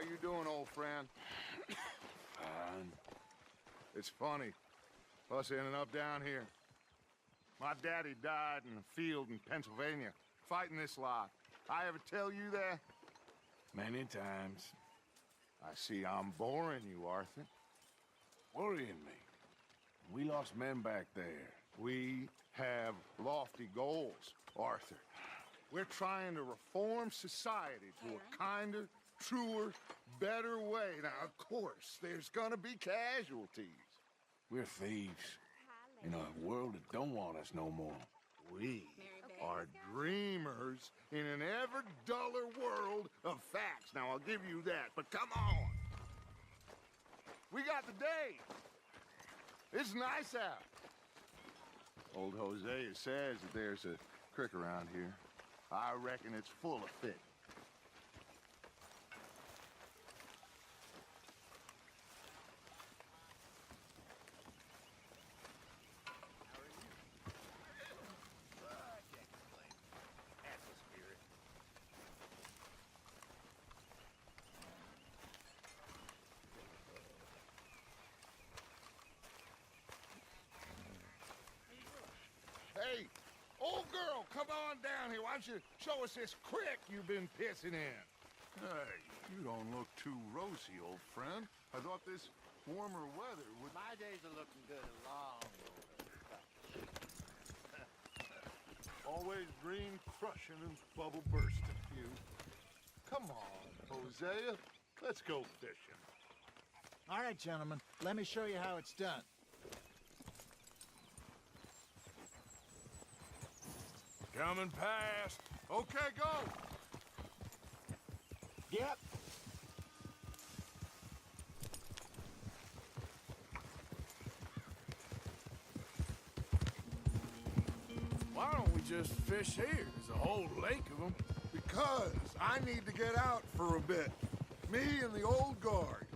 you doing, old friend? Fine. It's funny, us ending up down here. My daddy died in a field in Pennsylvania, fighting this lot. I ever tell you that? Many times. I see I'm boring you, Arthur. Worrying me. We lost men back there. We have lofty goals, Arthur. We're trying to reform society to a kinder, truer, better way. Now, of course, there's gonna be casualties. We're thieves. In a world that don't want us no more. We are dreamers in an ever duller world of facts. Now, I'll give you that, but come on. We got the day. It's nice out. Old Hosea says that there's a creek around here. I reckon it's full of fish. Hey, old girl, come on down here. Why don't you show us this creek you've been pissing in? Hey, you don't look too rosy, old friend. I thought this warmer weather would... My days are looking good along. Always green crushing and bubble bursting, you. Come on, Hosea. Let's go fishing. All right, gentlemen. Let me show you how it's done. Coming past. Okay, go. Yep. Why don't we just fish here? There's a whole lake of them. Because I need to get out for a bit. Me and the old guard.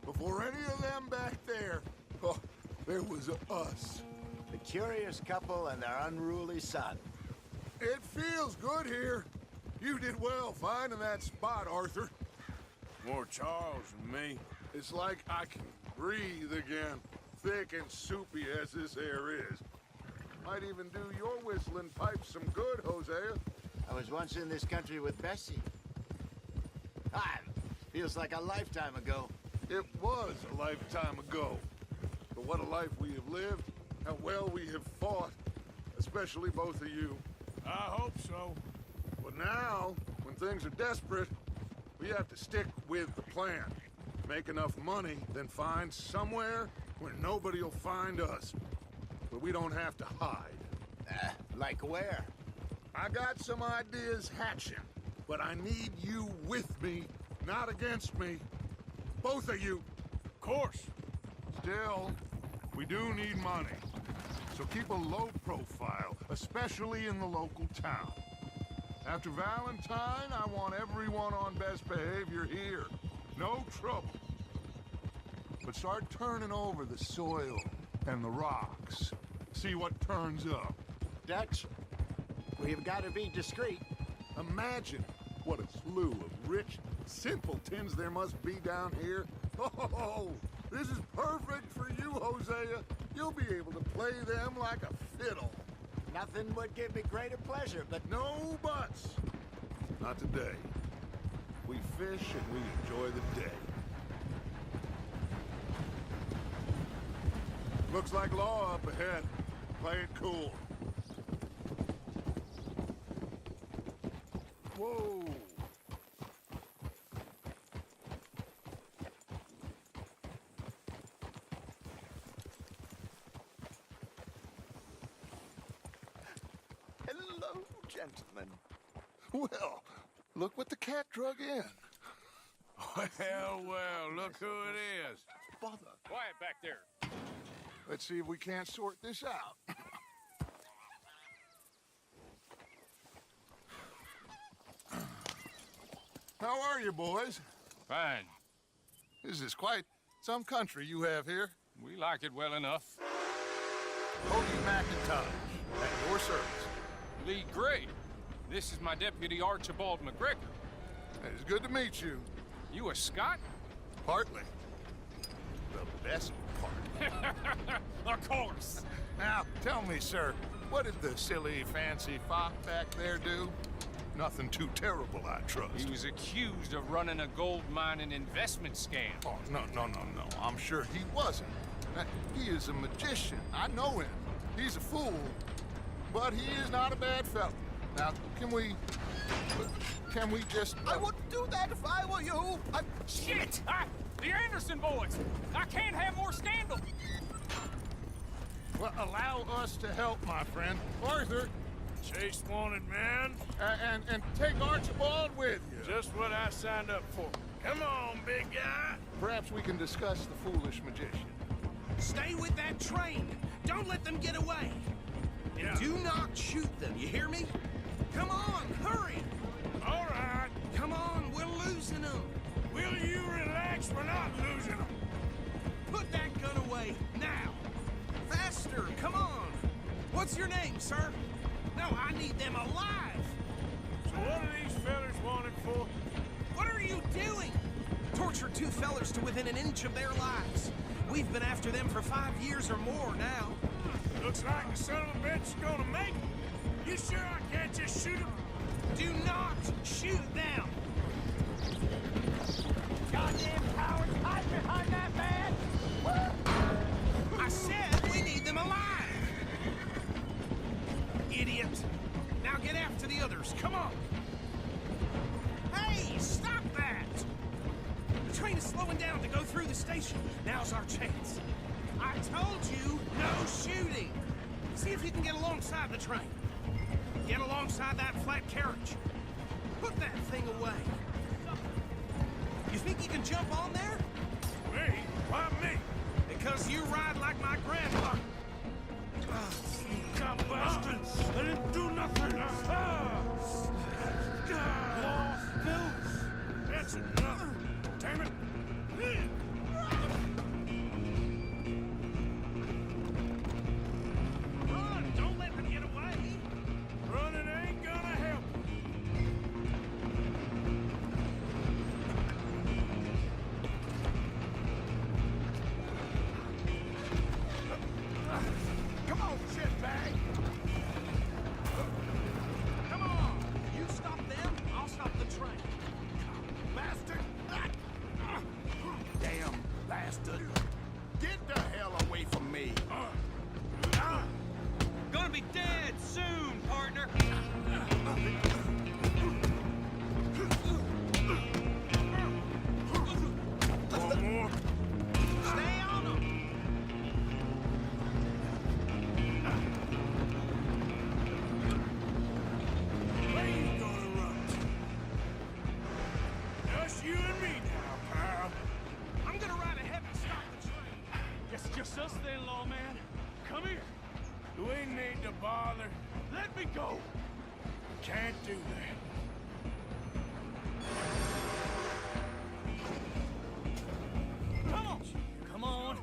Before any of them back there, oh, there was us. The curious couple and their unruly son. It feels good here. You did well finding that spot, Arthur. More Charles than me. It's like I can breathe again, thick and soupy as this air is. Might even do your whistling pipe some good, Hosea. I was once in this country with Bessie. Feels like a lifetime ago. It was a lifetime ago. But what a life we have lived, how well we have fought, especially both of you. I hope so. But now, when things are desperate, we have to stick with the plan. Make enough money, then find somewhere where nobody will find us. Where we don't have to hide. Like where? I got some ideas hatching, but I need you with me, not against me. Both of you. Of course. Still, we do need money. So keep a low profile, especially in the local town. After Valentine, I want everyone on best behavior here. No trouble. But start turning over the soil and the rocks. See what turns up. Dutch, we've got to be discreet. Imagine what a slew of rich simpletons there must be down here. Oh, this is perfect for you, Hosea. You'll be able to play them like a fiddle. Nothing would give me greater pleasure, but No buts. Not today. We fish and we enjoy the day. Looks like law up ahead. Play it cool. Whoa. hello, gentlemen. Well, look what the cat drug in. Well, look who it is. Bother. Quiet back there. Let's see if we can't sort this out. How are you, boys? Fine. This is quite some country you have here. We like it well enough. Cody McIntosh, at your service. Lee Gray. This is my deputy, Archibald McGregor. It's good to meet you. You a Scot? Partly. The best part. Of course. Now, tell me, sir, what did the silly, fancy fop back there do? Nothing too terrible, I trust. He was accused of running a gold mining investment scam. Oh, no. I'm sure he wasn't. He is a magician. I know him. He's a fool, but he is not a bad fellow. Now, can we just... I wouldn't do that if I were you. Shit! The Anderson boys! I can't have more scandal! Well, allow us to help, my friend. Arthur, Chase wanted, man. and take Archibald with you. Just what I signed up for. Come on, big guy. Perhaps we can discuss the foolish magician. Stay with that train. Don't let them get away. Yeah. Do not shoot them, you hear me? Come on, hurry! All right. Come on, we're losing them. Will you relax? We're not losing them. Put that gun away, now! Faster, come on! What's your name, sir? No, I need them alive! So what are these fellers wanted for? What are you doing? Tortured two fellers to within an inch of their lives. We've been after them for 5 years or more now. Looks like the son of a bitch is gonna make it. You sure I can't just shoot him? Do not shoot them! Goddamn cowards, hide behind that man! I said we need them alive! Idiot! Now get after the others, come on! Hey, stop that! The train is slowing down to go through the station. Now's our chance. I told you, no shooting! See if you can get alongside the train. Get alongside that flat carriage. Put that thing away. You think you can jump on there? Me? Why me? Because you ride like my grandpa. God bastards! I didn't do nothing! That's enough! Damn it! Run! Don't let them get away! Running ain't gonna help. Come on, shitbag! Come on! You stop them, I'll stop the train. Bastard! Damn bastard! Get the hell away from me! Gonna be dead soon, partner! One more. Stay on them! Where you gonna run? Just you and me now, pal. I'm gonna ride ahead and stop the train. Guess it's just us then, lawman. Come here. Do we need to bother? Let me go. Can't do that. Come on. Come on.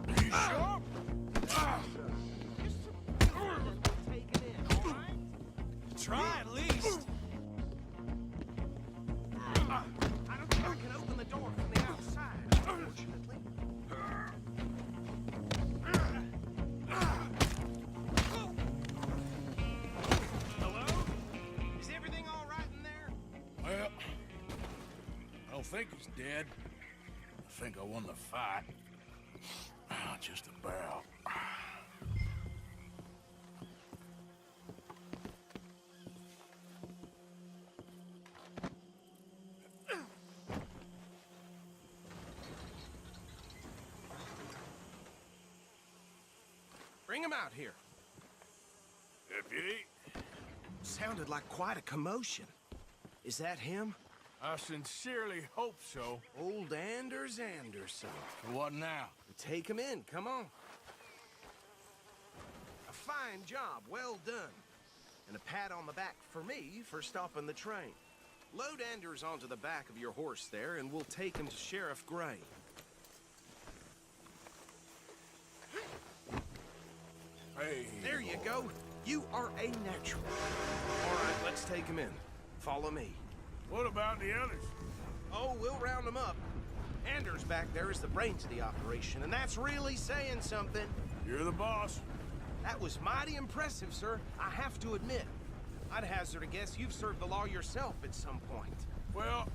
You sure? Take it in, all right? Try at least. I don't think I can open the door from the outside, unfortunately. Hello? Is everything all right in there? Well, I don't think he's dead. I think I won the fight. Just about. Bring him out here. Deputy, Sounded like quite a commotion. Is that him? I sincerely hope so. Old Anders Anderson. What now? Take him in, come on. A fine job, well done. And a pat on the back for me for stopping the train. Load Anders onto the back of your horse there, and we'll take him to Sheriff Gray. Hey. There you go. You are a natural. All right, let's take him in. Follow me. What about the others? Oh, we'll round them up. Anders back there is the brains of the operation, and that's really saying something. You're the boss. That was mighty impressive, sir. I have to admit. I'd hazard a guess you've served the law yourself at some point. Well,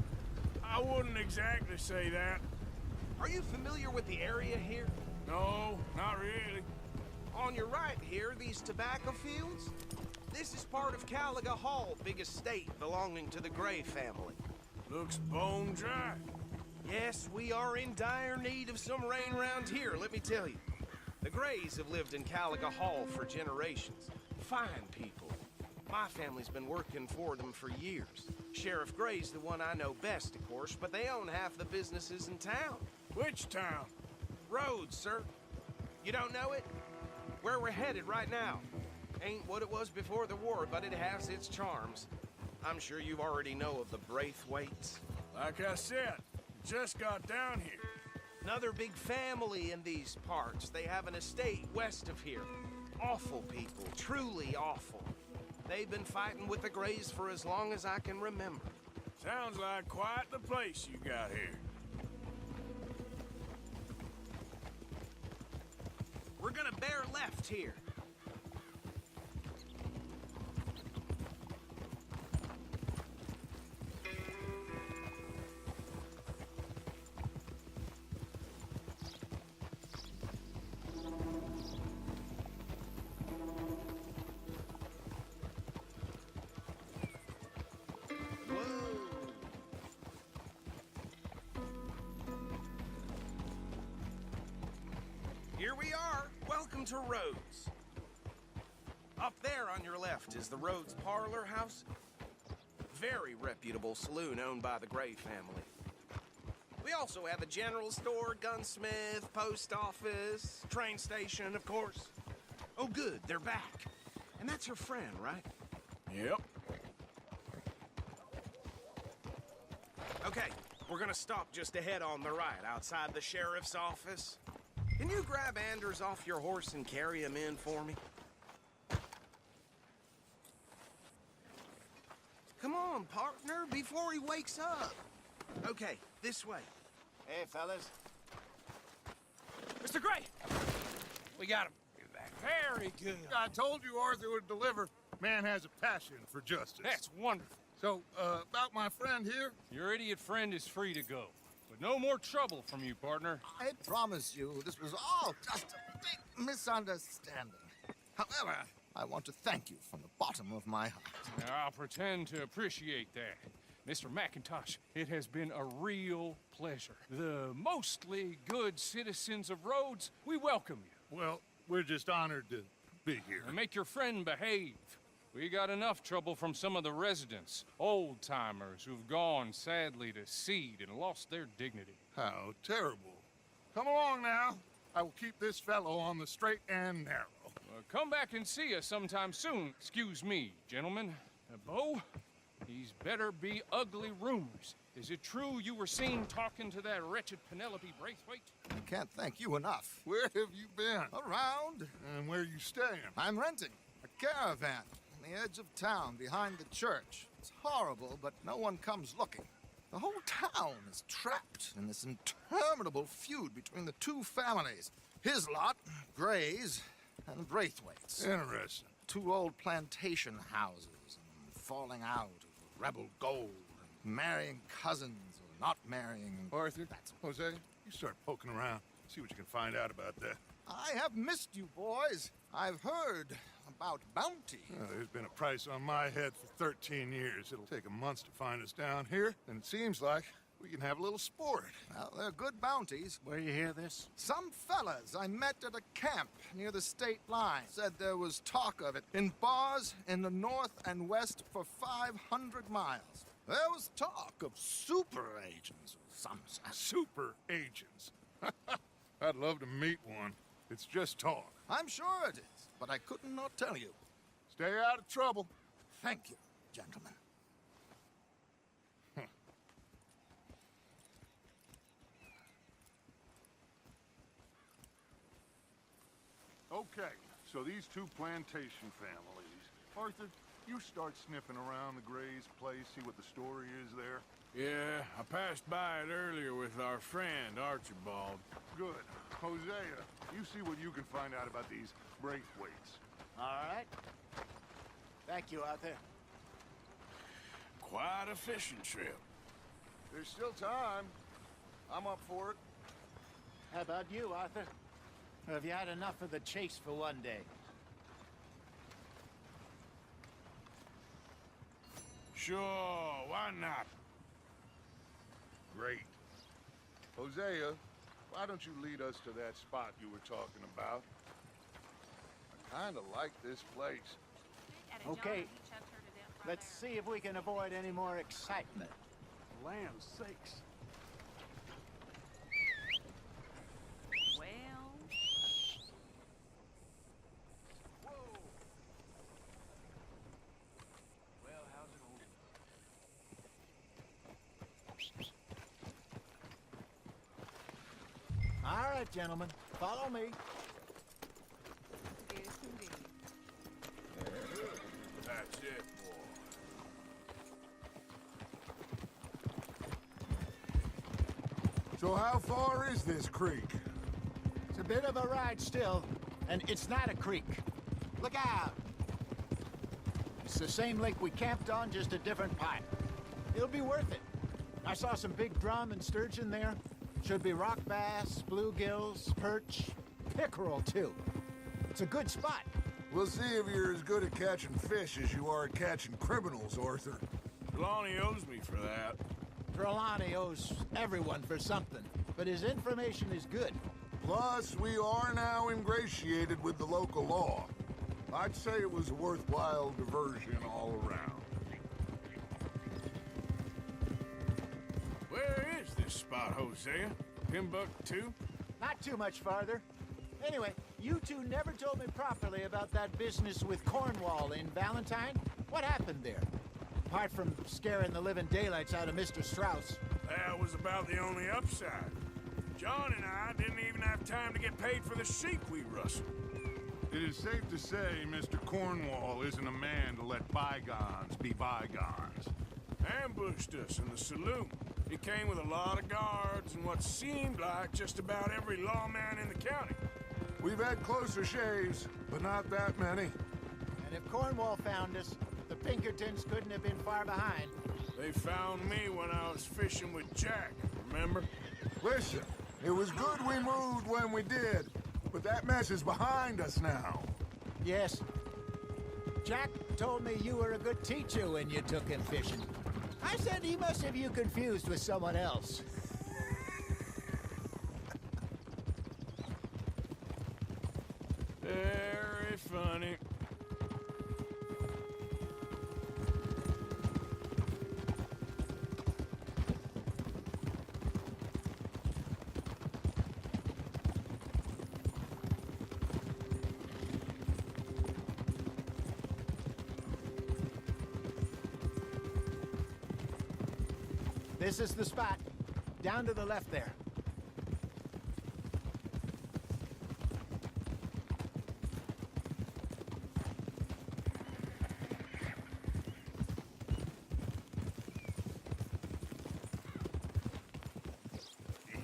I wouldn't exactly say that. Are you familiar with the area here? No, not really. On your right here, these tobacco fields? This is part of Caliga Hall, big estate belonging to the Gray family. Looks bone dry. Yes, we are in dire need of some rain around here, let me tell you. The Grays have lived in Caliga Hall for generations. Fine people. My family's been working for them for years. Sheriff Gray's the one I know best, of course, but they own half the businesses in town. Which town? Rhodes, sir. You don't know it? Where we're headed right now. Ain't what it was before the war, but it has its charms. I'm sure you already know of the Braithwaites. Like I said, just got down here. Another big family in these parts. They have an estate west of here. Awful people, truly awful. They've been fighting with the Grays for as long as I can remember. Sounds like quite the place you got here. We're gonna bear left here. Here we are. Welcome to Rhodes. Up there on your left is the Rhodes Parlor House. Very reputable saloon owned by the Gray family. We also have a general store, gunsmith, post office, train station, of course. Oh, good, they're back. And that's your friend, right? Yep. Okay, we're gonna stop just ahead on the right, outside the sheriff's office. Can you grab Anders off your horse and carry him in for me? Come on, partner, before he wakes up. Okay, this way. Hey, fellas. Mr. Gray! We got him. Very good. I told you Arthur would deliver. Man has a passion for justice. That's wonderful. So, about my friend here? Your idiot friend is free to go. But no more trouble from you, partner. I promise you, this was all just a big misunderstanding. However, I want to thank you from the bottom of my heart. Now, I'll pretend to appreciate that. Mr. McIntosh, it has been a real pleasure. The mostly good citizens of Rhodes, we welcome you. Well, we're just honored to be here. And make your friend behave. We got enough trouble from some of the residents, old-timers who've gone, sadly, to seed and lost their dignity. How terrible. Come along now. I will keep this fellow on the straight and narrow. Come back and see us sometime soon. Excuse me, gentlemen. Bo, these better be ugly rumors. Is it true you were seen talking to that wretched Penelope Braithwaite? I can't thank you enough. Where have you been? Around, And where you staying? I'm renting a caravan on the edge of town behind the church. It's horrible, but no one comes looking. The whole town is trapped in this interminable feud between the two families. His lot, Gray's, and Braithwaite's. Interesting. Two old plantation houses, and falling out of rebel gold, and marrying cousins or not marrying. Arthur, Jose, you start poking around. See what you can find out about that. I have missed you, boys. I've heard about bounty. There's been a price on my head for 13 years. It'll take a month to find us down here, and it seems like we can have a little sport. Well, they're good bounties. Where you hear this? Some fellas I met at a camp near the state line said there was talk of it in bars in the north and west for 500 miles. There was talk of super agents of some sort. Super agents. I'd love to meet one. It's just talk. I'm sure it is, but I couldn't not tell you. Stay out of trouble. Thank you, gentlemen. Okay, So these two plantation families. Arthur, you start sniffing around the Gray's place, see what the story is there. Yeah, I passed by it earlier with our friend, Archibald. Good. Hosea, you see what you can find out about these Braithwaites. All right. Thank you, Arthur. Quite a fishing trip. There's still time. I'm up for it. How about you, Arthur? Or have you had enough of the chase for one day? Sure, why not? Great. Hosea, why don't you lead us to that spot you were talking about? I kinda like this place. Okay. Let's see if we can avoid any more excitement. Land's sakes. Well, how's it holding? All right, gentlemen. Follow me. yes indeed. That's it, boy. So how far is this creek? It's a bit of a ride still, and it's not a creek. Look out! It's the same lake we camped on, just a different pipe. It'll be worth it. I saw some big drum and sturgeon there. Should be rock bass, bluegills, perch, pickerel too. It's a good spot. We'll see if you're as good at catching fish as you are at catching criminals, Arthur. Trelawney owes me for that. Trelawney owes everyone for something, but his information is good. Plus, we are now ingratiated with the local law. I'd say it was a worthwhile diversion all around. Where is this spot, Hosea? Timbuktu? Not too much farther. Anyway, you two never told me properly about that business with Cornwall in Valentine. What happened there? Apart from scaring the living daylights out of Mr. Strauss. That was about the only upside. John and I didn't even have time to get paid for the sheep we rustled. It is safe to say Mr. Cornwall isn't a man to let bygones be bygones. Ambushed us in the saloon. He came with a lot of guards and what seemed like just about every lawman in the county. We've had closer shaves, but not that many. And if Cornwall found us, the Pinkertons couldn't have been far behind. They found me when I was fishing with Jack, remember? Listen, it was good we moved when we did, but that mess is behind us now. Yes. Jack told me you were a good teacher when you took him fishing. I said he must have you confused with someone else. Very funny. This is the spot. Down to the left there.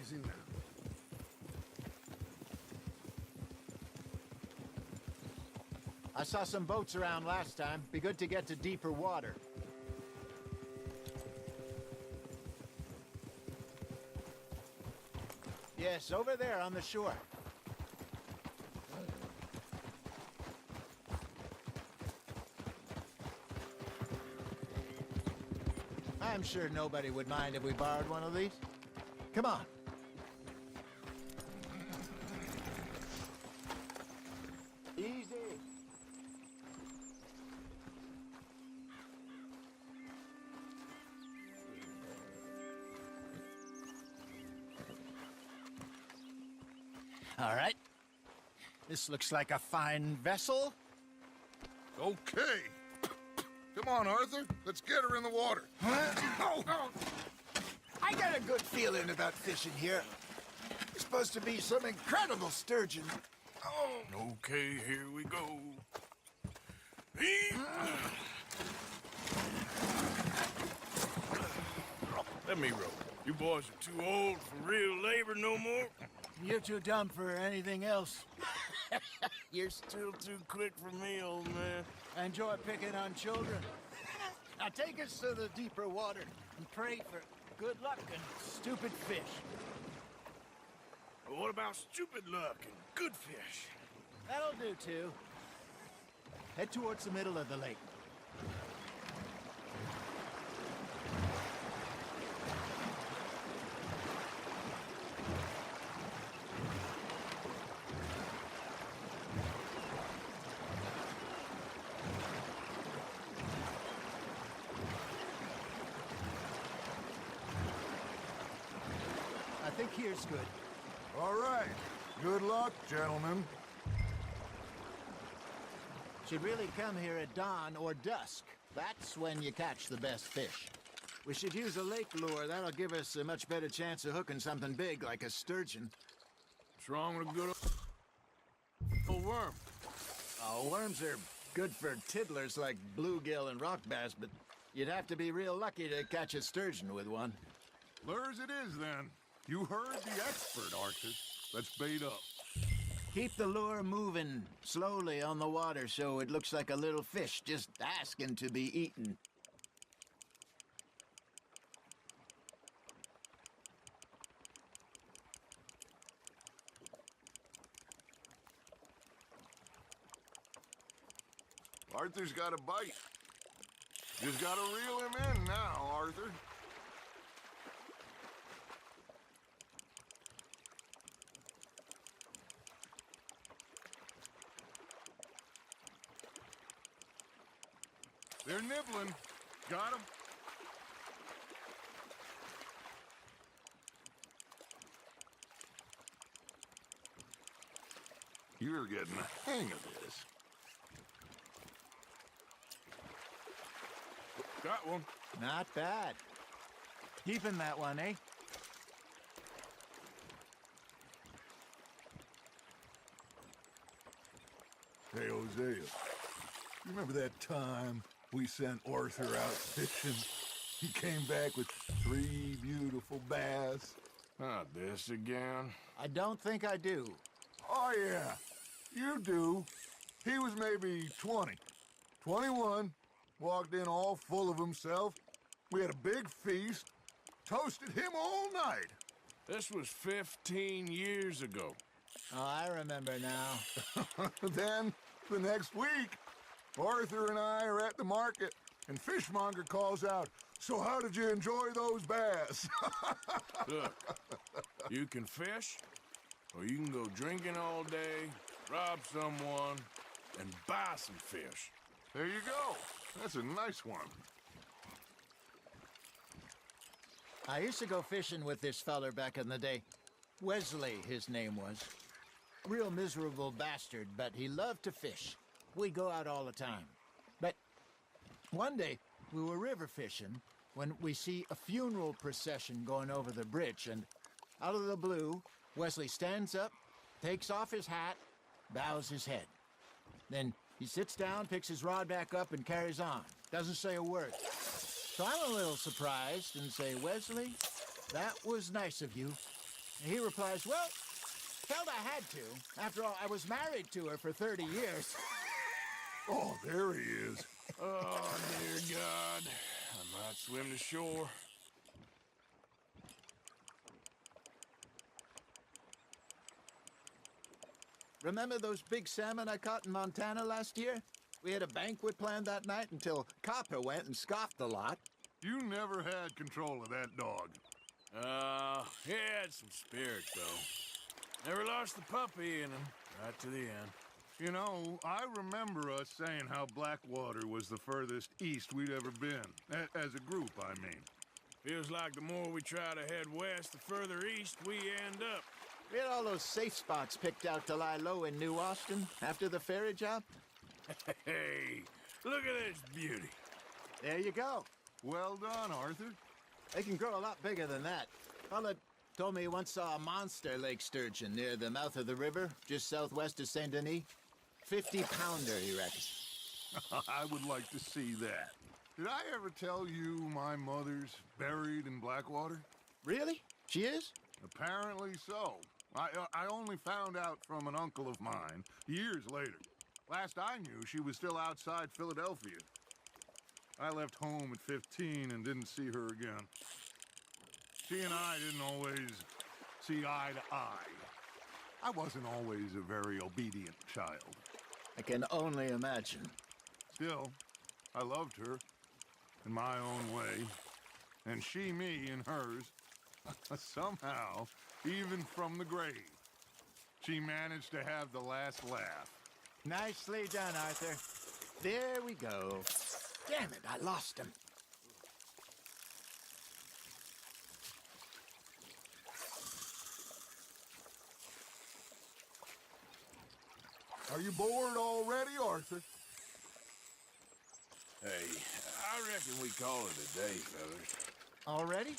Easy now. I saw some boats around last time. Be good to get to deeper water. Yes, over there on the shore. I'm sure nobody would mind if we borrowed one of these. Come on. Easy. All right. This looks like a fine vessel. Okay. Come on, Arthur. Let's get her in the water. I got a good feeling about fishing here. It's supposed to be some incredible sturgeon. Okay, here we go. Let me roll. You boys are too old for real labor no more. You're too dumb for anything else. You're still too quick for me, old man. I enjoy picking on children. Now take us to the deeper water and pray for good luck and stupid fish. But what about stupid luck and good fish? That'll do, too. Head towards the middle of the lake. I think here's good. All right. Good luck, gentlemen. Should really come here at dawn or dusk. That's when you catch the best fish. We should use a lake lure. That'll give us a much better chance of hooking something big like a sturgeon. What's wrong with a good old worm? Oh, worms are good for tiddlers like bluegill and rock bass, but you'd have to be real lucky to catch a sturgeon with one. Lures it is, then. You heard the expert, Arthur. Let's bait up. Keep the lure moving slowly on the water so it looks like a little fish just asking to be eaten. Arthur's got a bite. Just gotta reel him in now, Arthur. They're nibbling. Got him. You're getting the hang of this. Got one. Not bad. Keeping that one, eh? Hey, Hosea. You remember that time we sent Arthur out fishing? He came back with 3 beautiful bass. Not this again. I don't think I do. Oh, yeah. You do. He was maybe 20. 21. Walked in all full of himself. We had a big feast. Toasted him all night. This was 15 years ago. Oh, I remember now. Then, the next week, Arthur and I are at the market, and Fishmonger calls out, "So how did you enjoy those bass?" Look, you can fish, or you can go drinking all day, rob someone, and buy some fish. There you go. That's a nice one. I used to go fishing with this feller back in the day. Wesley, his name was. Real miserable bastard, but he loved to fish. We'd go out all the time. But one day, we were river fishing when we see a funeral procession going over the bridge, and out of the blue, Wesley stands up, takes off his hat, bows his head. Then he sits down, picks his rod back up, and carries on. Doesn't say a word. So I'm a little surprised and say, "Wesley, that was nice of you." And he replies, "Well, felt I had to. After all, I was married to her for 30 years. Oh, there he is. Oh, dear God. I might swim to shore. Remember those big salmon I caught in Montana last year? We had a banquet planned that night until Copper went and scoffed a lot. You never had control of that dog. He had some spirit, though. Never lost the puppy in him, right to the end. You know, I remember us saying how Blackwater was the furthest east we'd ever been. As a group, I mean. Feels like the more we try to head west, the further east we end up. We had all those safe spots picked out to lie low in New Austin after the ferry job. Hey, look at this beauty. There you go. Well done, Arthur. They can grow a lot bigger than that. Fella, Told me he once saw a monster lake sturgeon near the mouth of the river, just southwest of Saint Denis. 50-pounder, he reckons. I would like to see that. Did I ever tell you my mother's buried in Blackwater? Really? She is? Apparently so. I only found out from an uncle of mine years later. Last I knew, she was still outside Philadelphia. I left home at 15 and didn't see her again. She and I didn't always see eye to eye. I wasn't always a very obedient child. I can only imagine. Still, I loved her in my own way, and she me in hers. Somehow, even from the grave, she managed to have the last laugh. Nicely done, Arthur. There we go. Damn it, I lost him. Are you bored already, Arthur? Hey, I reckon we call it a day, fellas. Already?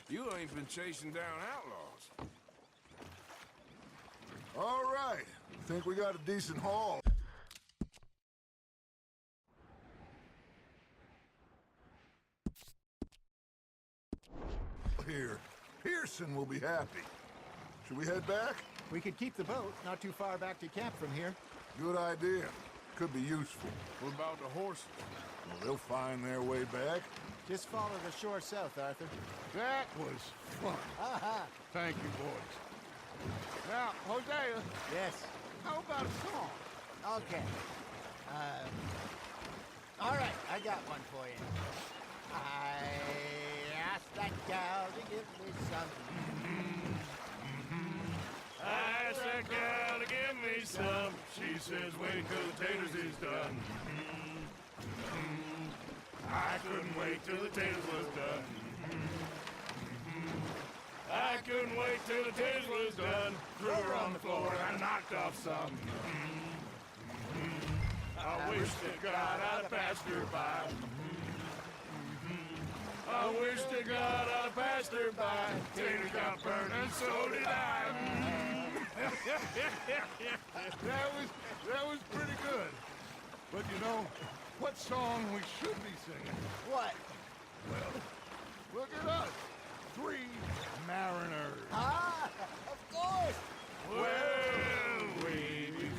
You ain't been chasing down outlaws. All right. Think we got a decent haul. Here. Pearson will be happy. Should we head back? We could keep the boat, not too far back to camp from here. Good idea. Could be useful. What about the horses? Well, they'll find their way back. Just follow the shore south, Arthur. That was fun. Aha! Thank you, boys. Now, Hosea, Yes. how about a song? Okay. All right, I got one for you. I asked that gal to give me some. I asked that gal to give me some. She says, wait till the taters is done. I couldn't wait till the taters was done. I couldn't wait till the taters was done. Threw her on the floor and I knocked off some. I wish to God I'd passed her by. I wish to God I'd passed her by. Taters got burned and so did I. That was pretty good. But you know, what song we should be singing? What? Well, look at us. 3 mariners. Ah, of course. Well, we be 3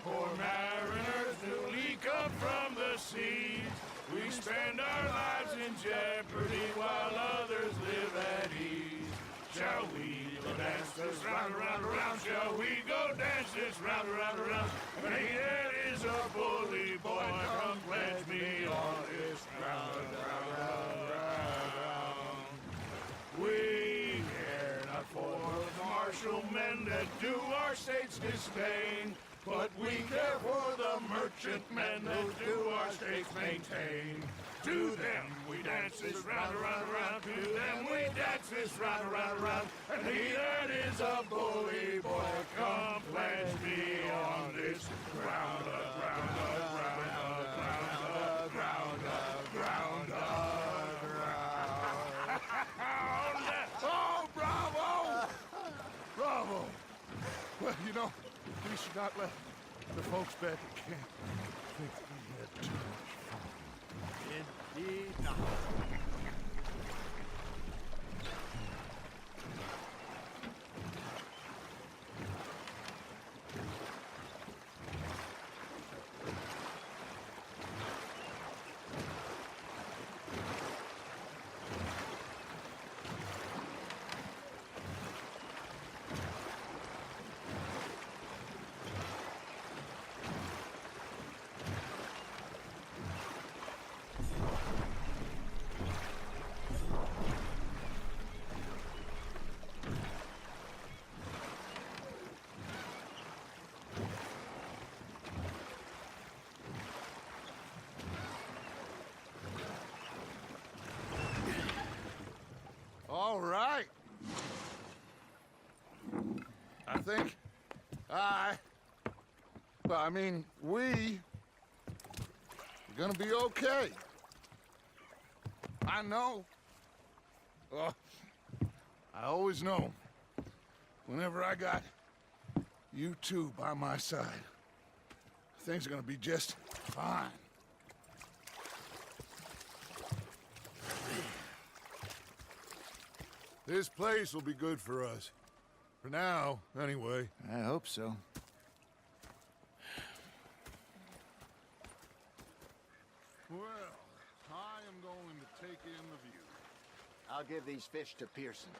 poor mariners newly come from the seas. We spend our lives in jeopardy while others live at ease. Shall we go dance this round, around, around? Shall we go dance this round, around, around? Hey, there is a bully boy, come pledge me on this round, round, round, round. We care not for the martial men that do our state's disdain, but we care for the merchant men that do our states maintain. To them we dance this round, around, around. To them we dance this round, around, around. And he that is a bully boy, come pledge me on this ground, ground, ground, ground, ground, ground, ground. Oh, bravo! Bravo! Well, you know, we should not let the folks back at camp think we had too much fun. Indeed not. All right. I think we are gonna be okay. I know. I always know Whenever I got you two by my side, things are gonna be just fine. This place will be good for us. For now, anyway. I hope so. Well, I am going to take in the view. I'll give these fish to Pearson.